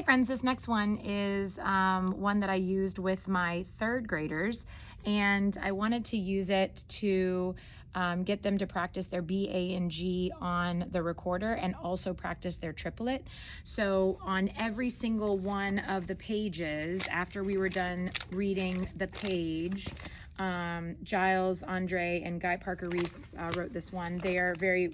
friends, this next one is one that I used with my third graders, and I wanted to use it to get them to practice their B, A, and G on the recorder and also practice their triplet. So on every single one of the pages, after we were done reading the page, Giles, Andre, and Guy Parker Reese wrote this one. They are very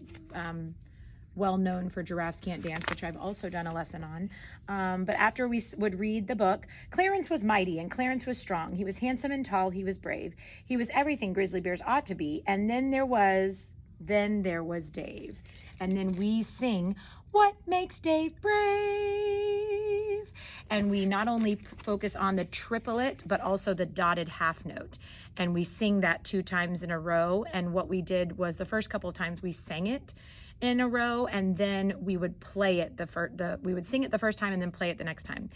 well known for Giraffes Can't Dance, which I've also done a lesson on. But after we would read the book, Clarence was mighty and Clarence was strong. He was handsome and tall. He was brave. He was everything grizzly bears ought to be. And then there was Dave. And then we sing, "What makes Dave brave?" And we not only focus on the triplet, but also the dotted half note. And we sing that 2 times in a row. And what we did was the first couple of times we sang it in a row, and then we would play it we would sing it the first time and then play it the next time.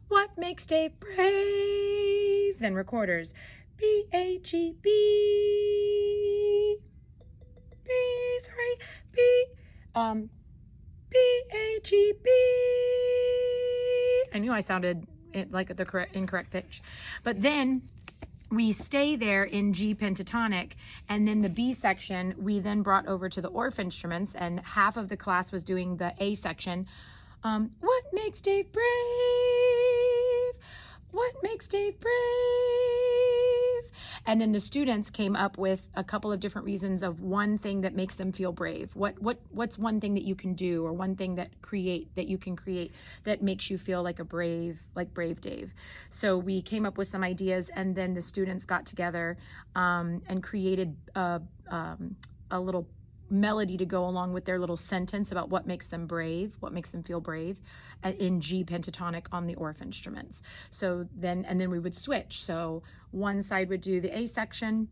What makes Dave brave? Then recorders, B-A-G-B, B-A-G-B. I knew I sounded like the incorrect pitch, but then we stay there in G pentatonic, and then the B section we then brought over to the Orff instruments, and half of the class was doing the A section. What makes Dave brave? What makes Dave brave? And then the students came up with a couple of different reasons of one thing that makes them feel brave. What's one thing that you can do, or one thing that you can create that makes you feel like brave Dave. So we came up with some ideas, and then the students got together and created a little melody to go along with their little sentence about what makes them brave, what makes them feel brave, in G pentatonic on the Orff instruments. So then we would switch. So one side would do the A section,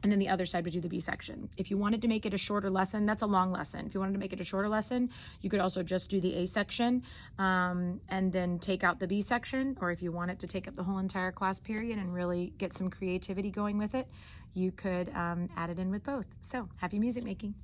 and then the other side would do the B section. If you wanted to make it a shorter lesson, that's a long lesson. If you wanted to make it a shorter lesson, you could also just do the A section and then take out the B section. Or if you wanted to take up the whole entire class period and really get some creativity going with it, you could add it in with both. So happy music making.